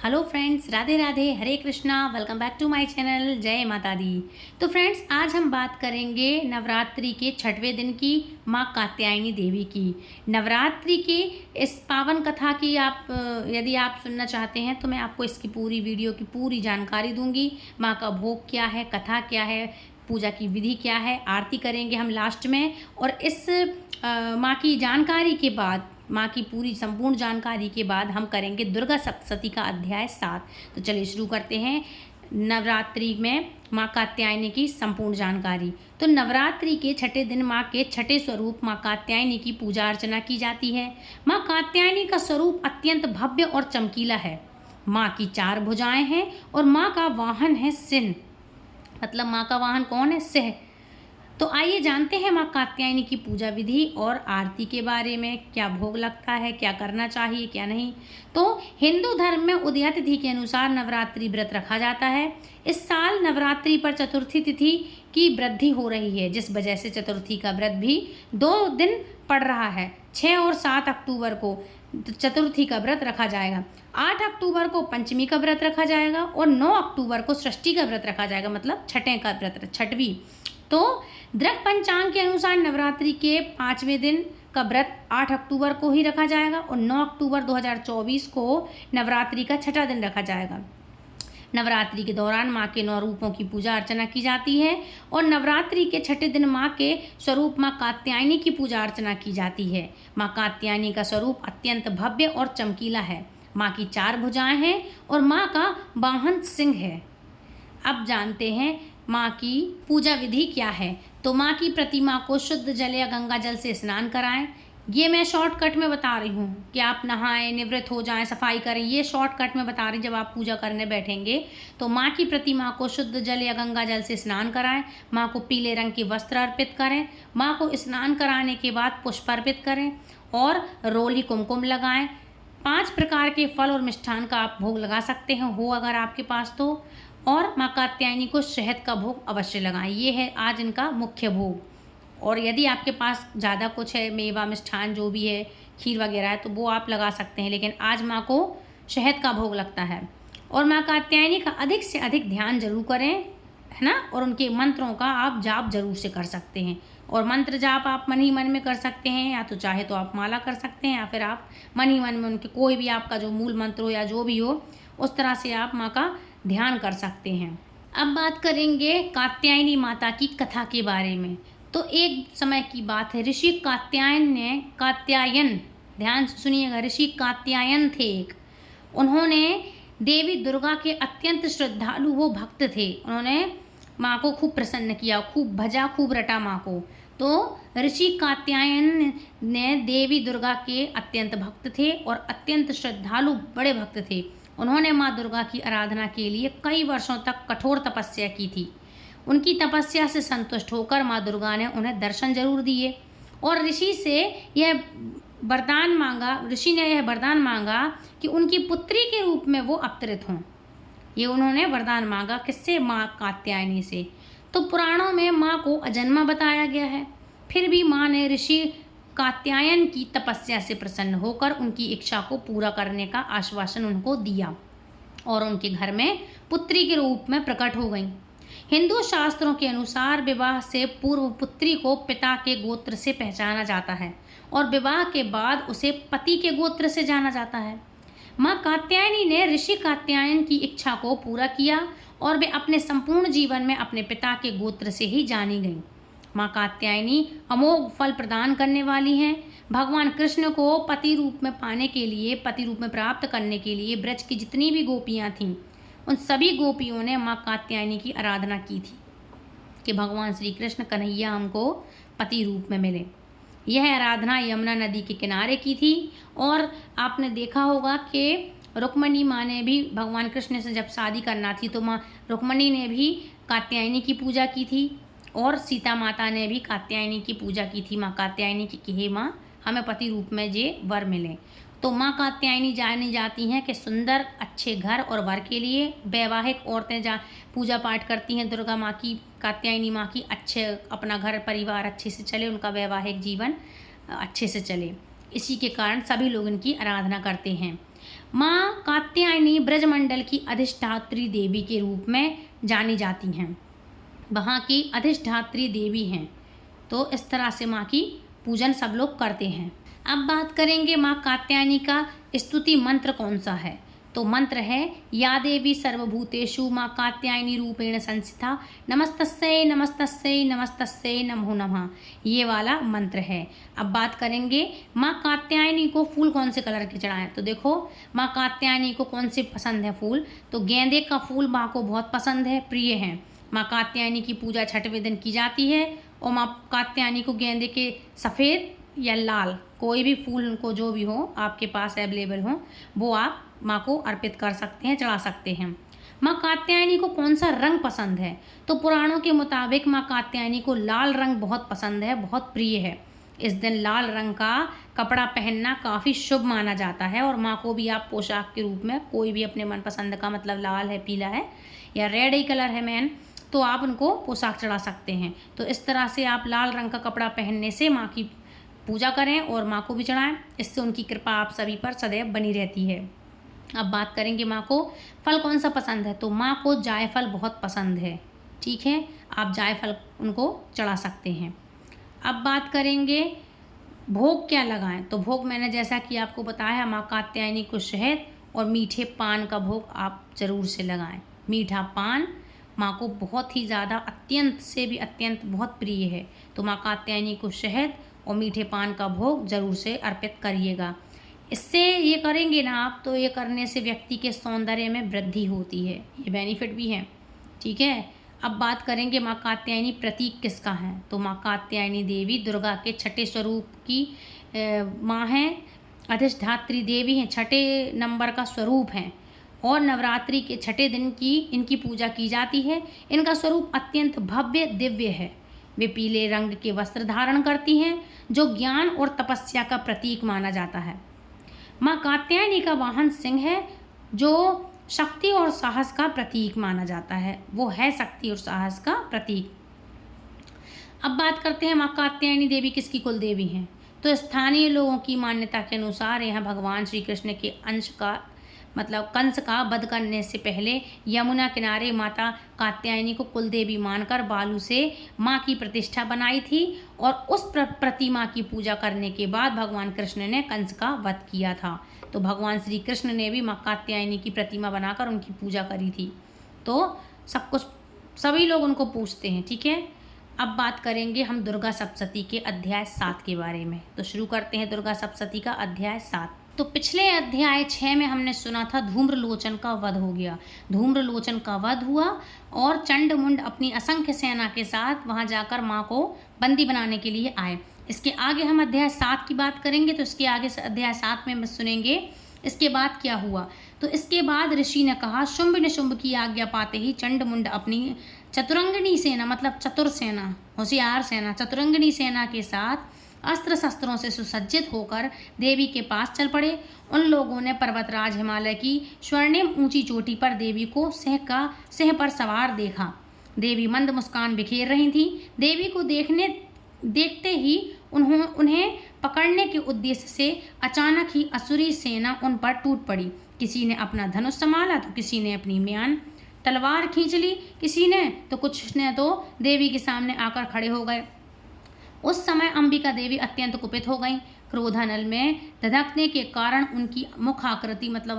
Hello friends, Radhe Radhe, Hare Krishna. Welcome back to my channel. जय माता दी। तो फ्रेंड्स, आज हम बात करेंगे नवरात्रि के छठवें दिन की माँ कात्यायनी देवी की। नवरात्रि के इस पावन कथा की यदि आप सुनना चाहते हैं तो मैं आपको इसकी पूरी वीडियो की पूरी जानकारी दूंगी। माँ का भोग क्या है, कथा क्या है, पूजा की विधि क्या है, आरती करेंगे हम लास्ट में। और इस माँ की जानकारी के बाद, माँ की पूरी संपूर्ण जानकारी के बाद हम करेंगे दुर्गा सप्तशती का अध्याय 7। तो चलिए शुरू करते हैं नवरात्रि में माँ कात्यायनी की संपूर्ण जानकारी। तो नवरात्रि के छठे दिन माँ के छठे स्वरूप माँ कात्यायनी की पूजा अर्चना की जाती है। माँ कात्यायनी का स्वरूप अत्यंत भव्य और चमकीला है। माँ की 4 भुजाएं हैं और माँ का वाहन है सिंह। मतलब माँ का वाहन कौन है? सिंह। तो आइए जानते हैं माँ कात्यायनी की पूजा विधि और आरती के बारे में। क्या भोग लगता है, क्या करना चाहिए, क्या नहीं। तो हिंदू धर्म में उदया तिथि के अनुसार नवरात्रि व्रत रखा जाता है। इस साल नवरात्रि पर चतुर्थी तिथि की वृद्धि हो रही है, जिस वजह से चतुर्थी का व्रत भी 2 दिन पड़ रहा है। 6 और 7 अक्टूबर को चतुर्थी का व्रत रखा जाएगा। 8 अक्टूबर को पंचमी का व्रत रखा जाएगा और 9 अक्टूबर को षष्ठी का व्रत रखा जाएगा, मतलब छठे का व्रत, छठवीं। तो दृक पंचांग के अनुसार नवरात्रि के 5वें दिन का व्रत 8 अक्टूबर को ही रखा जाएगा और 9 अक्टूबर 2024 को नवरात्रि का छठा दिन रखा जाएगा। नवरात्रि के दौरान माँ के 9 रूपों की पूजा अर्चना की जाती है और नवरात्रि के छठे दिन माँ के स्वरूप माँ कात्यायनी की पूजा अर्चना की जाती है। माँ कात्यायनी का स्वरूप अत्यंत भव्य और चमकीला है। माँ की 4 भुजाएं हैं और माँ का वाहन सिंह है। अब जानते हैं माँ की पूजा विधि क्या है। तो माँ की प्रतिमा को शुद्ध जल या गंगा जल से स्नान कराएं। ये मैं शॉर्टकट में बता रही हूँ कि आप नहाएं, निवृत्त हो जाएं, सफाई करें। ये शॉर्टकट में बता रही, जब आप पूजा करने बैठेंगे तो माँ की प्रतिमा को शुद्ध जल या गंगा जल से स्नान कराएं। माँ को पीले रंग के वस्त्र अर्पित करें। माँ को स्नान कराने के बाद पुष्प अर्पित करें और रोली कुमकुम लगाएं। 5 प्रकार के फल और मिष्ठान का आप भोग लगा सकते हैं, हो अगर आपके पास तो। और माँ कात्यायनी को शहद का भोग अवश्य लगाएं। ये है आज इनका मुख्य भोग। और यदि आपके पास ज़्यादा कुछ है, मेवा मिष्ठान जो भी है, खीर वगैरह है, तो वो आप लगा सकते हैं, लेकिन आज माँ को शहद का भोग लगता है। और माँ कात्यायनी का अधिक से अधिक ध्यान जरूर करें, है ना। और उनके मंत्रों का आप जाप जरूर से कर सकते हैं। और मंत्र जाप आप मन ही मन में कर सकते हैं, या तो चाहे तो आप माला कर सकते हैं, या फिर आप मन ही मन में उनके कोई भी आपका जो मूल मंत्र हो या जो भी हो, उस तरह से आप माँ का ध्यान कर सकते हैं। अब बात करेंगे कात्यायनी माता की कथा के बारे में। तो एक समय की बात है, ऋषि कात्यायन, ध्यान से सुनिएगा, ऋषि कात्यायन थे एक। उन्होंने देवी दुर्गा के अत्यंत श्रद्धालु वो भक्त थे। उन्होंने माँ को खूब प्रसन्न किया, खूब भजा, खूब रटा माँ को। तो ऋषि कात्यायन ने देवी दुर्गा के अत्यंत भक्त थे और अत्यंत श्रद्धालु बड़े भक्त थे। उन्होंने माँ दुर्गा की आराधना के लिए कई वर्षों तक कठोर तपस्या की थी। उनकी तपस्या से संतुष्ट होकर माँ दुर्गा ने उन्हें दर्शन जरूर दिए और ऋषि ने यह वरदान मांगा कि उनकी पुत्री के रूप में वो अवतरित हों। ये उन्होंने वरदान मांगा, किससे? माँ कात्यायनी से। तो पुराणों में माँ को अजन्मा बताया गया है। फिर भी माँ ने ऋषि कात्यायन की तपस्या से प्रसन्न होकर उनकी इच्छा को पूरा करने का आश्वासन उनको दिया और उनके घर में पुत्री के रूप में प्रकट हो गईं। हिंदू शास्त्रों के अनुसार विवाह से पूर्व पुत्री को पिता के गोत्र से पहचाना जाता है और विवाह के बाद उसे पति के गोत्र से जाना जाता है। माँ कात्यायनी ने ऋषि कात्यायन की इच्छा को पूरा किया और वे अपने संपूर्ण जीवन में अपने पिता के गोत्र से ही जानी गईं। माँ कात्यायनी अमोघ फल प्रदान करने वाली हैं। भगवान कृष्ण को पति रूप में पाने के लिए, पति रूप में प्राप्त करने के लिए ब्रज की जितनी भी गोपियाँ थीं, उन सभी गोपियों ने माँ कात्यायनी की आराधना की थी कि भगवान श्री कृष्ण कन्हैया हमको पति रूप में मिले। यह आराधना यमुना नदी के किनारे की थी। और आपने देखा होगा कि रुक्मणी माँ ने भी भगवान कृष्ण से जब शादी करना थी तो माँ रुक्मणी ने भी कात्यायनी की पूजा की थी और सीता माता ने भी कात्यायनी की पूजा की थी। माँ कात्यायनी की कि हे माँ, हमें पति रूप में ये वर मिले। तो माँ कात्यायनी जानी जाती हैं कि सुंदर अच्छे घर और वर के लिए। वैवाहिक औरतें पूजा पाठ करती हैं दुर्गा माँ की, कात्यायनी माँ की, अच्छे अपना घर परिवार अच्छे से चले, उनका वैवाहिक जीवन अच्छे से चले। इसी के कारण सभी लोग इनकी आराधना करते हैं। माँ कात्यायनी ब्रजमंडल की अधिष्ठात्री देवी के रूप में जानी जाती हैं, वहाँ की अधिष्ठात्री देवी हैं। तो इस तरह से माँ की पूजन सब लोग करते हैं। अब बात करेंगे माँ कात्यायनी का स्तुति मंत्र कौन सा है। तो मंत्र है या देवी सर्वभूतेषु माँ कात्यायनी रूपेण संस्थिता नमस्तस्यै नमस्तस्यै नमस्तस्यै नमो नमः, ये वाला मंत्र है। अब बात करेंगे माँ कात्यायनी को फूल कौन से कलर के चढ़ाएं। तो देखो माँ कात्यायनी को कौन से पसंद है फूल, तो गेंदे का फूल माँ को बहुत पसंद है, प्रिय है। माँ कात्यायनी की पूजा छठवें दिन की जाती है और माँ कात्यायनी को गेंदे के सफ़ेद या लाल कोई भी फूल को जो भी हो आपके पास अवेलेबल हो वो आप माँ को अर्पित कर सकते हैं, चढ़ा सकते हैं। माँ कात्यायनी को कौन सा रंग पसंद है, तो पुराणों के मुताबिक माँ कात्यायनी को लाल रंग बहुत पसंद है, बहुत प्रिय है। इस दिन लाल रंग का कपड़ा पहनना काफ़ी शुभ माना जाता है और माँ को भी आप पोशाक के रूप में कोई भी अपने मनपसंद का, मतलब लाल है, पीला है या रेड ही कलर है मैन, तो आप उनको पोशाक चढ़ा सकते हैं। तो इस तरह से आप लाल रंग का कपड़ा पहनने से माँ की पूजा करें और माँ को भी चढ़ाएं, इससे उनकी कृपा आप सभी पर सदैव बनी रहती है। अब बात करेंगे माँ को फल कौन सा पसंद है। तो माँ को जायफल बहुत पसंद है, ठीक है, आप जायफल उनको चढ़ा सकते हैं। अब बात करेंगे भोग क्या लगाएं। तो भोग मैंने जैसा कि आपको बताया, माँ कात्यायनी को शहद और मीठे पान का भोग आप ज़रूर से लगाएं। मीठा पान माँ को बहुत ही ज़्यादा, अत्यंत से भी अत्यंत बहुत प्रिय है। तो माँ कात्यायनी को शहद और मीठे पान का भोग ज़रूर से अर्पित करिएगा। इससे ये करेंगे ना आप, तो ये करने से व्यक्ति के सौंदर्य में वृद्धि होती है, ये बेनिफिट भी है, ठीक है। अब बात करेंगे माँ कात्यायनी प्रतीक किसका है। तो माँ कात्यायनी देवी दुर्गा के छठे स्वरूप की माँ हैं, अधिष्ठात्री देवी हैं, छठे नंबर का स्वरूप हैं और नवरात्रि के छठे दिन की इनकी पूजा की जाती है। इनका स्वरूप अत्यंत भव्य दिव्य है। वे पीले रंग के वस्त्र धारण करती हैं जो ज्ञान और तपस्या का प्रतीक माना जाता है। माँ कात्यायनी का वाहन सिंह है जो शक्ति और साहस का प्रतीक माना जाता है, वो है शक्ति और साहस का प्रतीक। अब बात करते हैं माँ कात्यायनी देवी किसकी कुल देवी हैं। तो स्थानीय लोगों की मान्यता के अनुसार यह भगवान श्री कृष्ण के अंश का, मतलब कंस का वध करने से पहले यमुना किनारे माता कात्यायनी को कुल देवी मानकर बालू से माँ की प्रतिष्ठा बनाई थी और उस प्रतिमा की पूजा करने के बाद भगवान कृष्ण ने कंस का वध किया था। तो भगवान श्री कृष्ण ने भी माँ कात्यायनी की प्रतिमा बनाकर उनकी पूजा करी थी। तो सब कुछ, सभी लोग उनको पूछते हैं, ठीक है। अब बात करेंगे हम दुर्गा सप्तशती के अध्याय 7 के बारे में। तो शुरू करते हैं दुर्गा सप्तशती का अध्याय 7। तो पिछले अध्याय 6 में हमने सुना था धूम्रलोचन का वध हो गया, धूम्रलोचन का वध हुआ और चंडमुंड अपनी असंख्य सेना के साथ वहां जाकर माँ को बंदी बनाने के लिए आए। इसके आगे हम अध्याय 7 की बात करेंगे, तो इसके आगे अध्याय 7 में सुनेंगे इसके बाद क्या हुआ। तो इसके बाद ऋषि ने कहा, शुंभ निशुंभ की आज्ञा पाते ही चंडमुंड अपनी चतुरंगिणी सेना, मतलब चतुर सेना, होशियार सेना, चतुरंगिणी सेना के साथ अस्त्र शस्त्रों से सुसज्जित होकर देवी के पास चल पड़े। उन लोगों ने पर्वतराज हिमालय की स्वर्णिम ऊंची चोटी पर देवी को सिंह पर सवार देखा। देवी मंद मुस्कान बिखेर रही थी। देवी को देखते ही उन्हें पकड़ने के उद्देश्य से अचानक ही असुरी सेना उन पर टूट पड़ी। किसी ने अपना धनुष संभाला तो किसी ने अपनी म्यान तलवार खींच ली, किसी ने तो कुछ ने तो देवी के सामने आकर खड़े हो गए। उस समय अंबिका देवी अत्यंत कुपित हो गईं। क्रोधानल में धधकने के कारण उनकी मुख आकृति, मतलब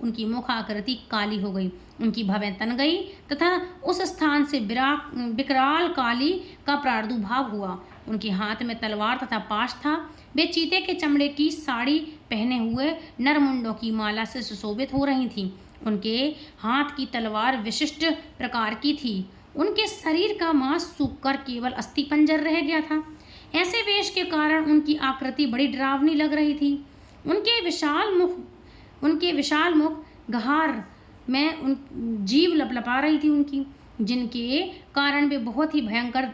उनकी मुख आकृति काली हो गई, उनकी भवें तन गई तथा उस स्थान से विकराल काली का प्रादुर्भाव हुआ। उनके हाथ में तलवार तथा पाश था। वे चीते के चमड़े की साड़ी पहने हुए नरमुंडों की माला से सुशोभित हो रही थीं। उनके हाथ की तलवार विशिष्ट प्रकार की थी। उनके शरीर का मांस सूखकर केवल अस्थि पंजर रह गया था। ऐसे वेश के कारण उनकी आकृति बड़ी डरावनी लग रही थी। उनके विशाल मुख गहार में जीभ लपलपा रही थी उनकी, जिनके कारण वे बहुत ही भयंकर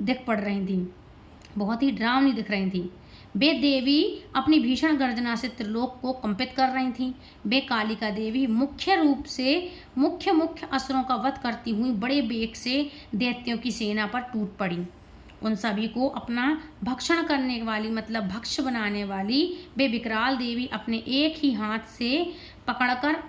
दिख पड़ रही थी, बहुत ही डरावनी दिख रही थी। वे देवी अपनी भीषण गर्जना से त्रिलोक को कंपित कर रही थीं। वे कालिका देवी मुख्य रूप से मुख्य असुरों का वध करती हुई बड़े वेग से दैत्यों की सेना पर टूट पड़ी। उन सभी को अपना भक्षण करने वाली मतलब भक्ष बनाने वाली वे विकराल देवी अपने एक ही हाथ से पकड़कर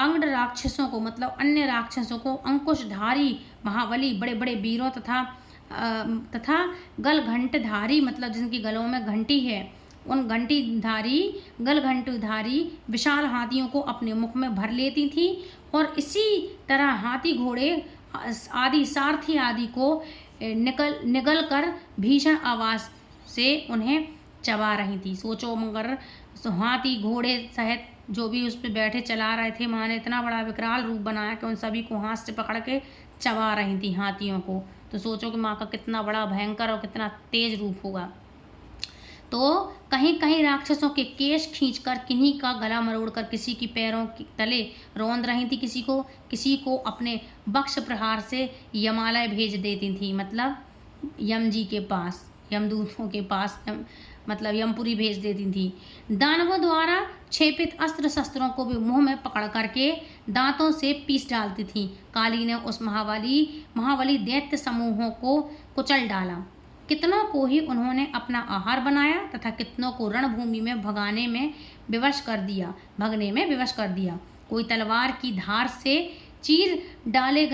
अंगड राक्षसों को मतलब अन्य राक्षसों को अंकुशधारी महाबली बड़े बड़े वीरों तथा गलघंटधारी मतलब जिनकी गलों में घंटी है उन गलघंटधारी विशाल हाथियों को अपने मुख में भर लेती थी और इसी तरह हाथी घोड़े आदि सारथी आदि को निगल कर भीषण आवाज से उन्हें चबा रही थी। सोचो मगर हाथी घोड़े सहित जो भी उस पर बैठे चला रहे थे, माँ ने इतना बड़ा विकराल रूप बनाया कि उन सभी को हाथ से पकड़ के चबा रही थी हाथियों को। तो सोचो कि माँ का कितना बड़ा भयंकर और कितना तेज रूप होगा। तो कहीं कहीं राक्षसों के केश खींचकर किन्हीं का गला मरोड़कर किसी की पैरों के तले रौंद रही थी, किसी को अपने बक्ष प्रहार से यमालय भेज देती थी मतलब यम जी के पास, यमदूतों के पास मतलब यमपुरी भेज देती थी। दानवों द्वारा छेपित अस्त्र शस्त्रों को भी मुंह में पकड़ करके दांतों से पीस डालती थी। काली ने उस महाबली दैत्य समूहों को कुचल डाला। कितनों को ही उन्होंने अपना आहार बनाया तथा कितनों को रणभूमि में भगने में विवश कर दिया। कोई तलवार की धार से चीर डाले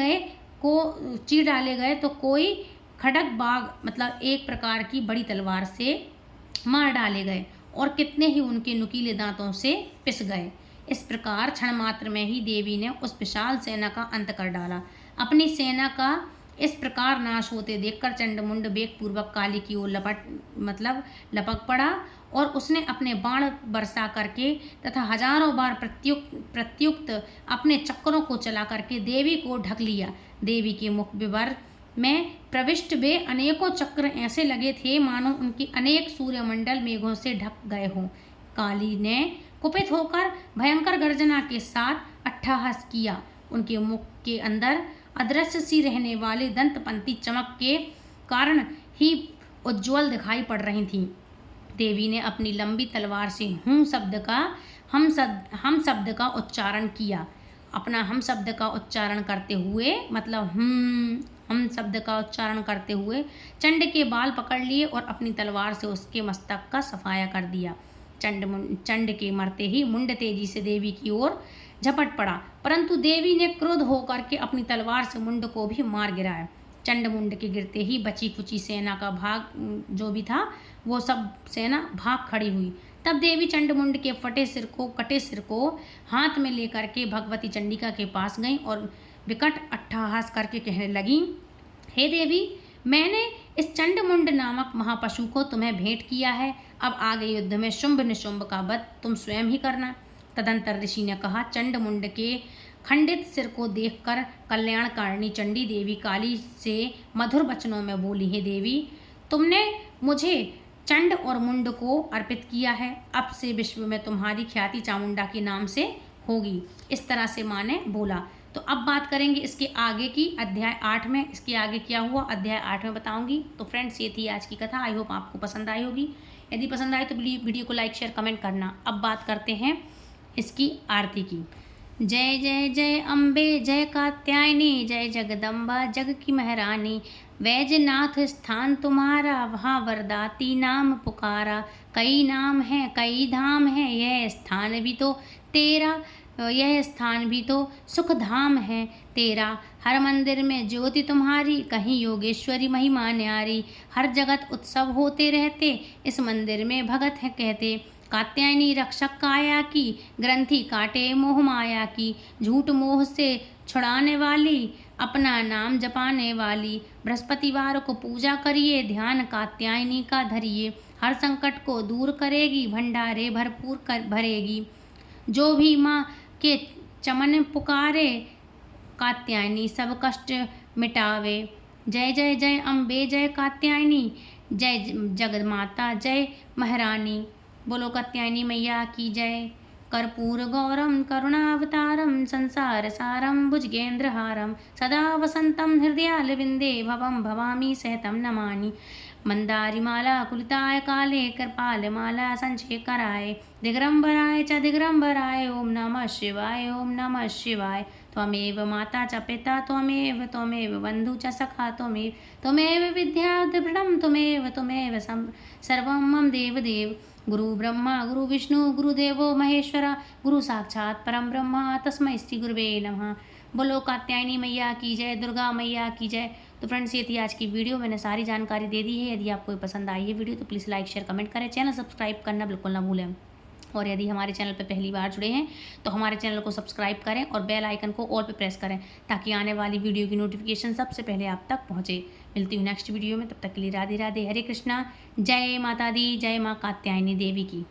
गए तो कोई खड़ग बाग मतलब एक प्रकार की बड़ी तलवार से मार डाले गए और कितने ही उनके नुकीले दांतों से पिस गए। इस प्रकार क्षण मात्र में ही देवी ने उस विशाल सेना का अंत कर डाला। अपनी सेना का इस प्रकार नाश होते देखकर चंडमुंड वेगपूर्वक काली की ओर लपक पड़ा और उसने अपने बाण बरसा करके तथा हजारों बार प्रत्युक्त अपने चक्रों को चला करके देवी को ढक लिया। देवी के मुख विवर में प्रविष्ट वे अनेकों चक्र ऐसे लगे थे मानो उनकी अनेक सूर्यमंडल मेघों से ढक गए हों। काली ने कुपित होकर भयंकर गर्जना के साथ अट्टहास किया। उनके मुख के अंदर अदृश्य सी रहने वाले दंतपंती चमक के कारण ही उज्ज्वल दिखाई पड़ रही थीं। देवी ने अपनी लंबी तलवार से हम शब्द का उच्चारण किया। अपना हम शब्द का उच्चारण करते हुए मतलब हम शब्द का उच्चारण करते हुए चंड के बाल पकड़ लिए और अपनी तलवार से उसके मस्तक का सफाया कर दिया। चंड के मरते ही मुंड तेजी से देवी की ओर झपट पड़ा, परंतु देवी ने क्रोध होकर के अपनी तलवार से मुंड को भी मार गिराया। चंड मुंड के गिरते ही बची कुची सेना का भाग जो भी था वो सब सेना भाग खड़ी हुई। तब देवी चंडमुंड के कटे सिर को हाथ में लेकर के भगवती चंडिका के पास गईं और विकट अट्टहास करके कहने लगीं, हे देवी, मैंने इस चंडमुंड नामक महापशु को तुम्हें भेंट किया है। अब आगे युद्ध में शुंभ निशुंभ का वध तुम स्वयं ही करना। तदंतर ऋषि ने कहा। चंडमुंड के खंडित सिर को देखकर कल्याणकारिणी चंडी देवी काली से मधुर वचनों में बोली, हे देवी, तुमने मुझे चंड और मुंड को अर्पित किया है। अब से विश्व में तुम्हारी ख्याति चामुंडा के नाम से होगी। इस तरह से माँ ने बोला। तो अब बात करेंगे इसके आगे की, अध्याय 8 में। इसके आगे क्या हुआ अध्याय 8 में बताऊंगी। तो फ्रेंड्स, ये थी आज की कथा। आई होप आपको पसंद आई होगी। यदि पसंद आए तो वीडियो को लाइक शेयर कमेंट करना। अब बात करते हैं इसकी आरती की। जय जय जय अम्बे, जय कात्यायनी, जय जगदम्बा जग की महारानी। वैजनाथ स्थान तुम्हारा, वहाँ वरदाती नाम पुकारा। कई नाम हैं कई धाम हैं, यह स्थान भी तो तेरा, यह स्थान भी तो सुख धाम है तेरा। हर मंदिर में ज्योति तुम्हारी, कहीं योगेश्वरी महिमा न्यारी। हर जगत उत्सव होते रहते, इस मंदिर में भगत है कहते। कात्यायनी रक्षक काया की, ग्रंथि काटे मोह माया की। झूठ मोह से छुड़ाने वाली, अपना नाम जपाने वाली। बृहस्पतिवार को पूजा करिए, ध्यान कात्यायनी का धरिए। हर संकट को दूर करेगी, भंडारे भरपूर भरेगी। जो भी माँ के चमन पुकारे, कात्यायनी सब कष्ट मिटावे। जय जय जय अम्बे, जय कात्यायनी, जय जगन्माता, जय महारानी। बोलो कात्यायनी मैया की जय। कर्पूर गौरम करुणावतारम, संसार सारम भुजगेंद्रहारम। सदा वसंतम हृदयालविंदे, भवम भवामी सहतम नमानि। मंदारिमाला कुलिताय काले कृपालमाला संचेकराय दिगंबराय च दिगंबराय ओम नमः शिवाय ओम नमः शिवाय। त्वमेव माता च पिता त्वमेव बन्धु च सखा त्वमेव विद्या दृढं त्वमेव सर्वं मम देवदेव। गुरु ब्रह्मा गुरु विष्णु गुरुदेवो महेश्वरा गुरु साक्षात् परम ब्रह्मा तस्मै श्री गुरुवे नमः। बोलो कात्यायनी मैया की जय, दुर्गा मैया की जय। तो फ्रेंड्स, ये थी आज की वीडियो। मैंने सारी जानकारी दे दी है। यदि आपको पसंद आई है वीडियो तो प्लीज़ लाइक शेयर कमेंट करें, चैनल सब्सक्राइब करना बिल्कुल ना भूलें। और यदि हमारे चैनल पर पहली बार जुड़े हैं तो हमारे चैनल को सब्सक्राइब करें और बेल आइकन को ऑल पे प्रेस करें ताकि आने वाली वीडियो की नोटिफिकेशन सबसे पहले आप तक पहुँचे। मिलती हूँ नेक्स्ट वीडियो में, तब तक के लिए राधे राधे, हरे कृष्णा, जय माता दी, जय माँ कात्यायनी देवी की।